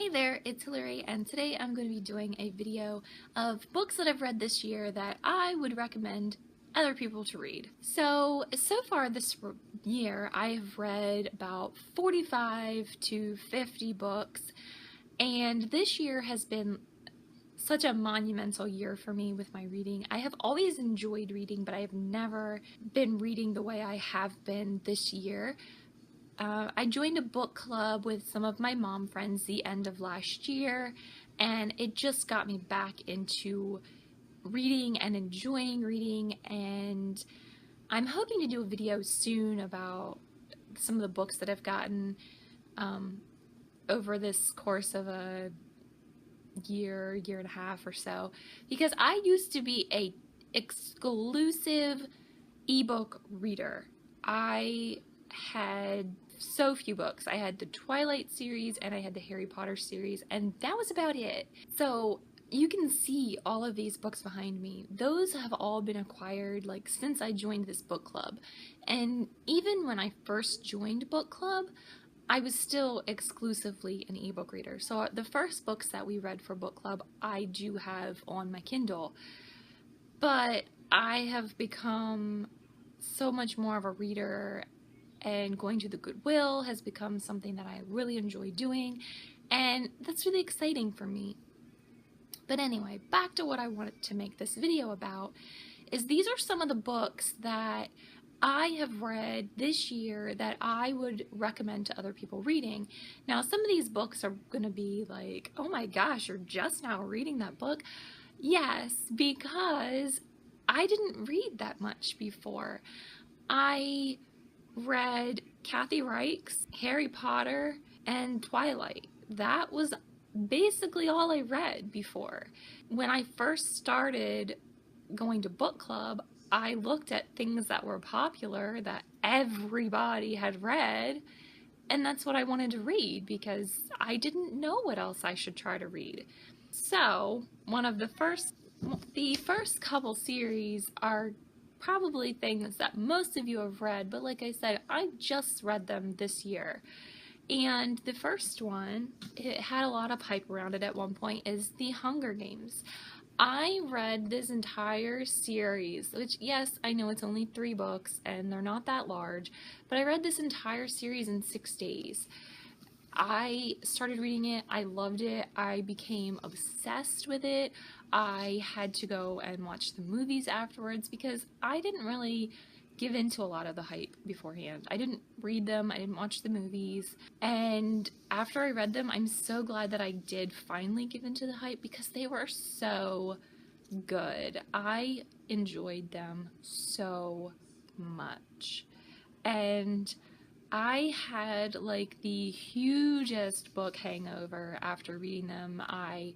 Hey there, it's Hillary, and today I'm going to be doing a video of books that I've read this year that I would recommend other people to read. So far this year, I've read about 45 to 50 books, and this year has been such a monumental year for me with my reading. I have always enjoyed reading, but I have never been reading the way I have been this year. I joined a book club with some of my mom friends the end of last year, and it just got me back into reading and enjoying reading, and I'm hoping to do a video soon about some of the books that I've gotten over this course of a year and a half or so, because I used to be a exclusive ebook reader. I had so few books. I had the Twilight series and I had the Harry Potter series, and that was about it. So you can see all of these books behind me. Those have all been acquired like since I joined this book club. And even when I first joined book club, I was still exclusively an ebook reader. So the first books that we read for book club, I do have on my Kindle. But I have become so much more of a reader, and going to the Goodwill has become something that I really enjoy doing, and that's really exciting for me. But anyway, back to what I wanted to make this video about, is these are some of the books that I have read this year that I would recommend to other people reading. Now, some of these books are going to be like, oh my gosh, you're just now reading that book. Yes, because I didn't read that much before. I read Kathy Reich's Harry Potter and Twilight. That was basically all I read before. When I first started going to book club, I looked at things that were popular that everybody had read, and that's what I wanted to read because I didn't know what else I should try to read. So the first couple series are probably things that most of you have read, but like I said, I just read them this year. And the first one, it had a lot of hype around it at one point, is The Hunger Games. I read this entire series, which, yes, I know it's only 3 books and they're not that large, but I read this entire series in 6 days. I started reading it, I loved it, I became obsessed with it. I had to go and watch the movies afterwards because I didn't really give into a lot of the hype beforehand. I didn't read them, I didn't watch the movies, and after I read them, I'm so glad that I did finally give into the hype because they were so good. I enjoyed them so much, and I had like the hugest book hangover after reading them. I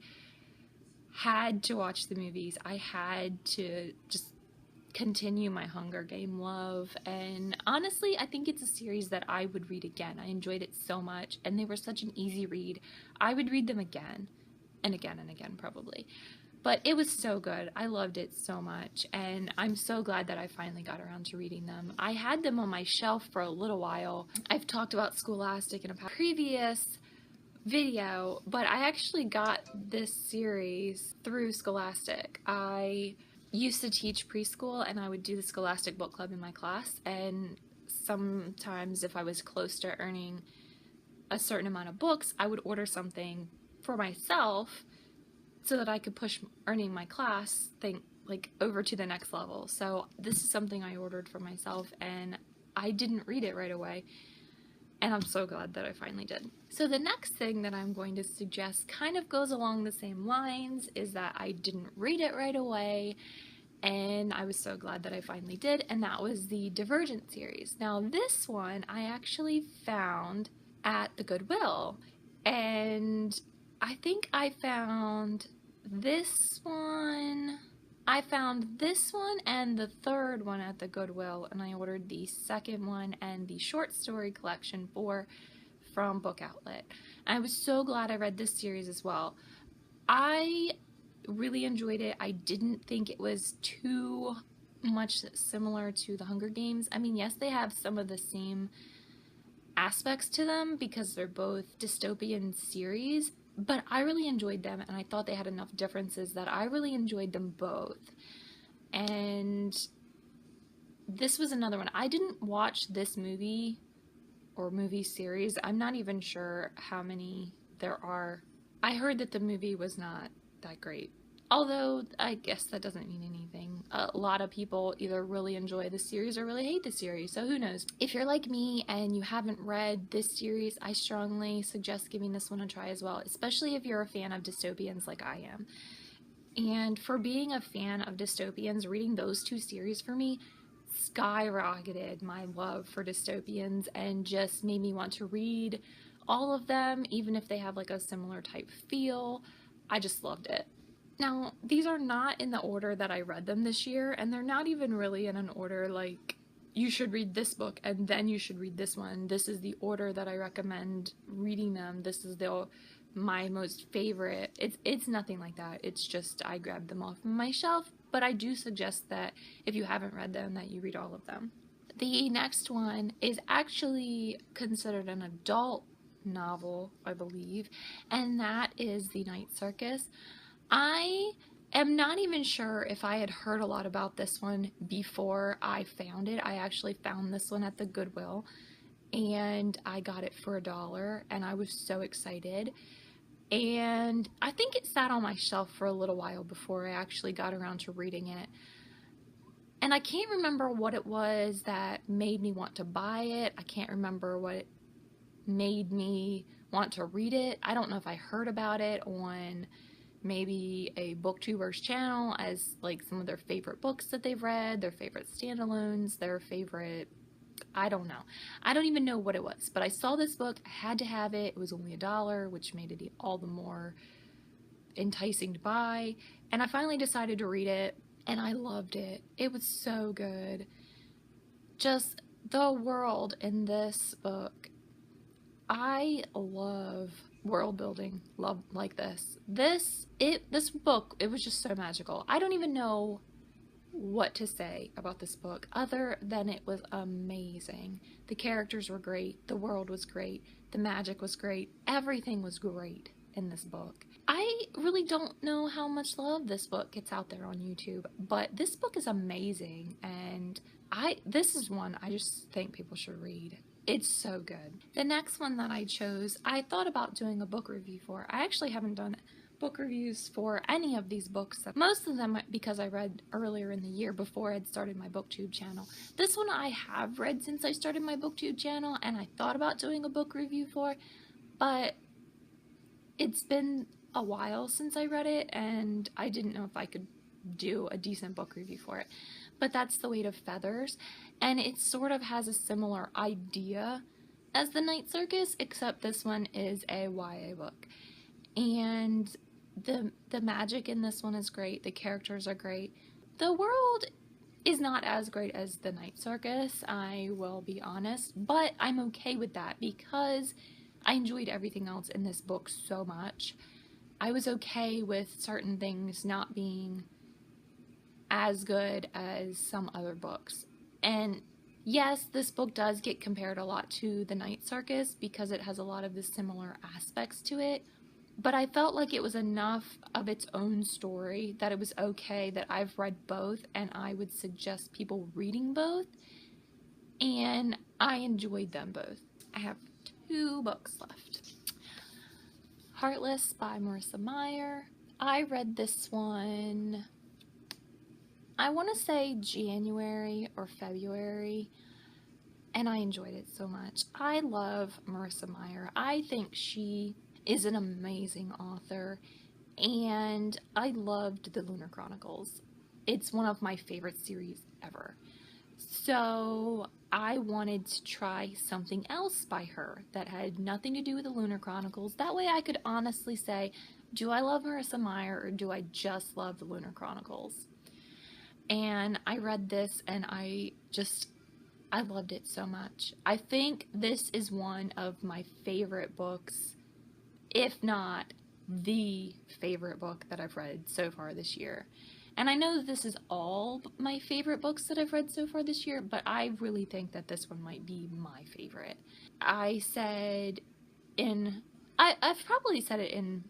had to watch the movies. I had to just continue my Hunger Game love, and honestly, I think it's a series that I would read again. I enjoyed it so much, and they were such an easy read. I would read them again and again and again probably. But it was so good. I loved it so much, and I'm so glad that I finally got around to reading them. I had them on my shelf for a little while. I've talked about Scholastic in a previous video, but I actually got this series through Scholastic. I used to teach preschool, and I would do the Scholastic book club in my class, and sometimes if I was close to earning a certain amount of books, I would order something for myself so that I could push earning my class thing like over to the next level. So this is something I ordered for myself, and I didn't read it right away, and I'm so glad that I finally did. So the next thing that I'm going to suggest kind of goes along the same lines, is that I didn't read it right away, and I was so glad that I finally did, and that was the Divergent series. Now this one I actually found at the Goodwill, and I think I found this one. I found this one and the third one at the Goodwill, and I ordered the second one and the short story collection from Book Outlet. I was so glad I read this series as well. I really enjoyed it. I didn't think it was too much similar to the Hunger Games. I mean, yes, they have some of the same aspects to them because they're both dystopian series, but I really enjoyed them, and I thought they had enough differences that I really enjoyed them both. And this was another one. I didn't watch this movie or movie series. I'm not even sure how many there are. I heard that the movie was not that great. Although, I guess that doesn't mean anything. A lot of people either really enjoy the series or really hate the series, so who knows. If you're like me and you haven't read this series, I strongly suggest giving this one a try as well, especially if you're a fan of dystopians like I am. And for being a fan of dystopians, reading those two series for me skyrocketed my love for dystopians and just made me want to read all of them, even if they have like a similar type feel. I just loved it. Now, these are not in the order that I read them this year, and they're not even really in an order like you should read this book and then you should read this one. This is the order that I recommend reading them. This is my most favorite. It's nothing like that. It's just I grabbed them off my shelf, but I do suggest that if you haven't read them, that you read all of them. The next one is actually considered an adult novel, I believe, and that is The Night Circus. I am not even sure if I had heard a lot about this one before I found it. I actually found this one at the Goodwill, and I got it for $1, and I was so excited. And I think it sat on my shelf for a little while before I actually got around to reading it. And I can't remember what it was that made me want to buy it. I can't remember what made me want to read it. I don't know if I heard about it on maybe a booktuber's channel as like some of their favorite books that they've read, their favorite standalones, their favorite, I don't know. I don't even know what it was, but I saw this book, I had to have it. It was only $1, which made it all the more enticing to buy, and I finally decided to read it, and I loved it. It was so good. Just the world in this book. I love world building, love like this. This book, it was just so magical. I don't even know what to say about this book other than it was amazing. The characters were great, the world was great, the magic was great, everything was great in this book. I really don't know how much love this book gets out there on YouTube, but this book is amazing, and this is one I just think people should read. It's so good. The next one that I chose, I thought about doing a book review for. I actually haven't done book reviews for any of these books. Most of them because I read earlier in the year before I'd started my booktube channel. This one I have read since I started my booktube channel, and I thought about doing a book review for, but it's been a while since I read it, and I didn't know if I could do a decent book review for it. But that's The Weight of Feathers, and it sort of has a similar idea as The Night Circus, except this one is a YA book. And the magic in this one is great, the characters are great. The world is not as great as The Night Circus, I will be honest, but I'm okay with that because I enjoyed everything else in this book so much. I was okay with certain things not being as good as some other books. And yes, this book does get compared a lot to The Night Circus because it has a lot of the similar aspects to it, but I felt like it was enough of its own story that it was okay that I've read both, and I would suggest people reading both, and I enjoyed them both. I have 2 books left. Heartless by Marissa Meyer. I read this one, I want to say January or February, and I enjoyed it so much. I love Marissa Meyer. I think she is an amazing author, and I loved the Lunar Chronicles. It's one of my favorite series ever. So I wanted to try something else by her that had nothing to do with the Lunar Chronicles. That way I could honestly say, do I love Marissa Meyer or do I just love the Lunar Chronicles? And I read this and I loved it so much. I think this is one of my favorite books, if not the favorite book that I've read so far this year. And I know that this is all my favorite books that I've read so far this year, but I really think that this one might be my favorite. I said in I've probably said it in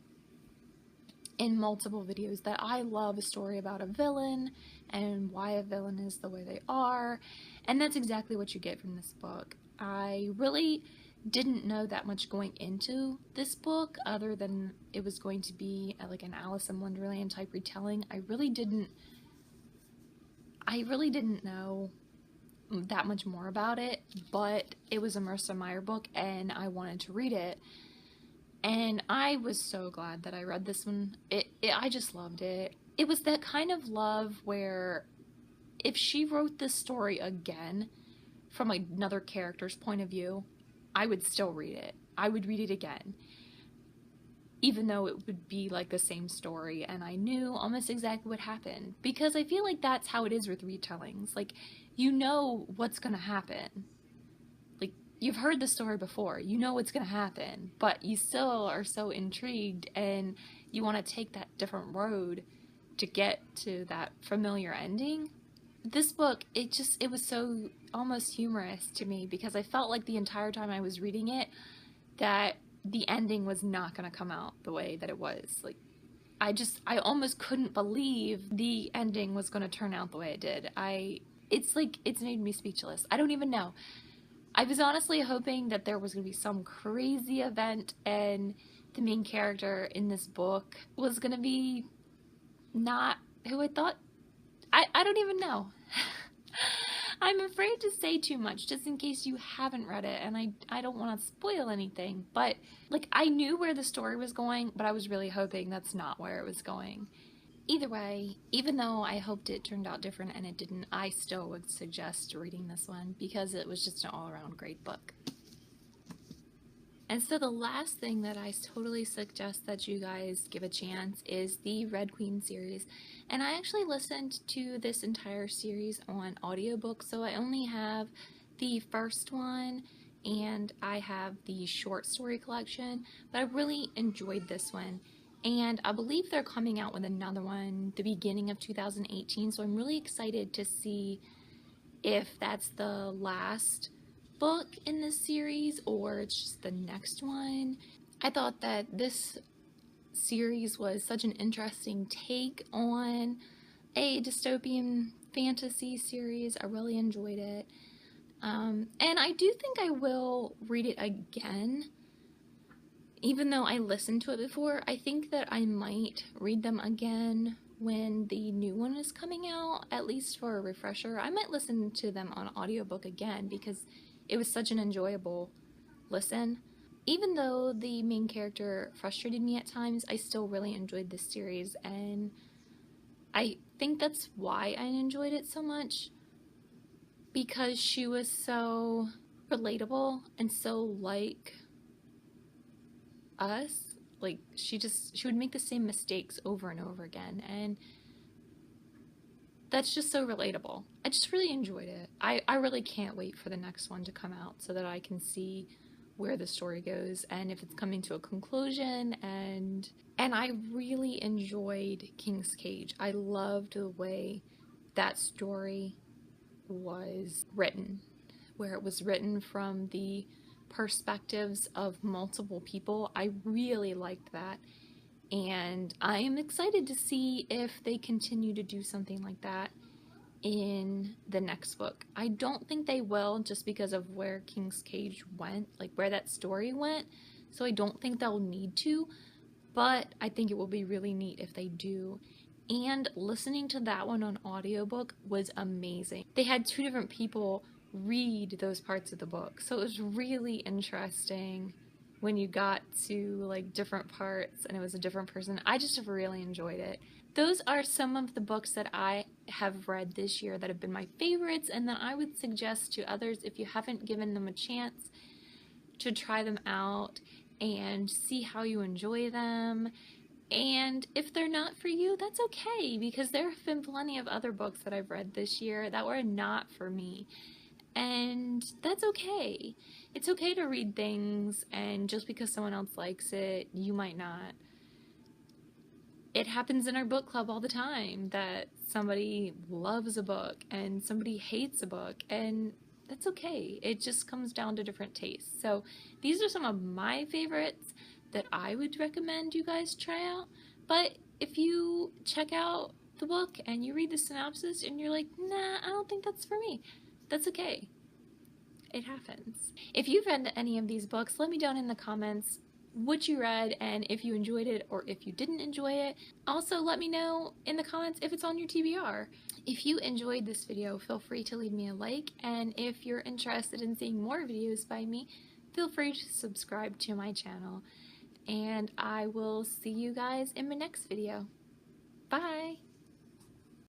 multiple videos that I love a story about a villain and why a villain is the way they are, and that's exactly what you get from this book. I really didn't know that much going into this book other than it was going to be like an Alice in Wonderland type retelling. I really didn't know that much more about it, but it was a Marissa Meyer book and I wanted to read it. And I was so glad that I read this one. I just loved it. It was that kind of love where if she wrote this story again from another character's point of view, I would still read it. I would read it again. Even though it would be like the same story and I knew almost exactly what happened. Because I feel like that's how it is with retellings. Like, you know what's gonna happen. You've heard the story before, you know what's going to happen, but you still are so intrigued and you want to take that different road to get to that familiar ending. This book, it was so almost humorous to me because I felt like the entire time I was reading it that the ending was not going to come out the way that it was. Like, I almost couldn't believe the ending was going to turn out the way it did. It's made me speechless. I don't even know. I was honestly hoping that there was going to be some crazy event and the main character in this book was going to be not who I thought. I don't even know. I'm afraid to say too much just in case you haven't read it, and I don't want to spoil anything, but like, I knew where the story was going, but I was really hoping that's not where it was going. Either way, even though I hoped it turned out different and it didn't, I still would suggest reading this one because it was just an all-around great book. And so the last thing that I totally suggest that you guys give a chance is the Red Queen series. And I actually listened to this entire series on audiobook, so I only have the first one and I have the short story collection, but I really enjoyed this one. And I believe they're coming out with another one the beginning of 2018, so I'm really excited to see if that's the last book in this series or it's just the next one. I thought that this series was such an interesting take on a dystopian fantasy series. I really enjoyed it. And I do think I will read it again. Even though I listened to it before, I think that I might read them again when the new one is coming out, at least for a refresher. I might listen to them on audiobook again because it was such an enjoyable listen. Even though the main character frustrated me at times, I still really enjoyed this series, and I think that's why I enjoyed it so much, because she was so relatable and so like us. Like, she would make the same mistakes over and over again, and that's just so relatable. I just really enjoyed it. I really can't wait for the next one to come out so that I can see where the story goes and if it's coming to a conclusion. And I really enjoyed King's Cage. I loved the way that story was written, where it was written from the perspectives of multiple people. I really liked that, and I am excited to see if they continue to do something like that in the next book. I don't think they will, just because of where King's Cage went, like where that story went, so I don't think they'll need to, but I think it will be really neat if they do. And listening to that one on audiobook was amazing. They had two different people read those parts of the book, so it was really interesting when you got to like different parts and it was a different person. I just really enjoyed it. Those are some of the books that I have read this year that have been my favorites, and that I would suggest to others, if you haven't given them a chance, to try them out and see how you enjoy them. And if they're not for you, that's okay, because there have been plenty of other books that I've read this year that were not for me. And that's okay. It's okay to read things, and just because someone else likes it, you might not. It happens in our book club all the time that somebody loves a book and somebody hates a book, and that's okay. It just comes down to different tastes. So these are some of my favorites that I would recommend you guys try out. But if you check out the book and you read the synopsis and you're like, nah, I don't think that's for me, that's okay. It happens. If you've read any of these books, let me down in the comments what you read and if you enjoyed it or if you didn't enjoy it. Also, let me know in the comments if it's on your TBR. If you enjoyed this video, feel free to leave me a like, and if you're interested in seeing more videos by me, feel free to subscribe to my channel. And I will see you guys in my next video. Bye!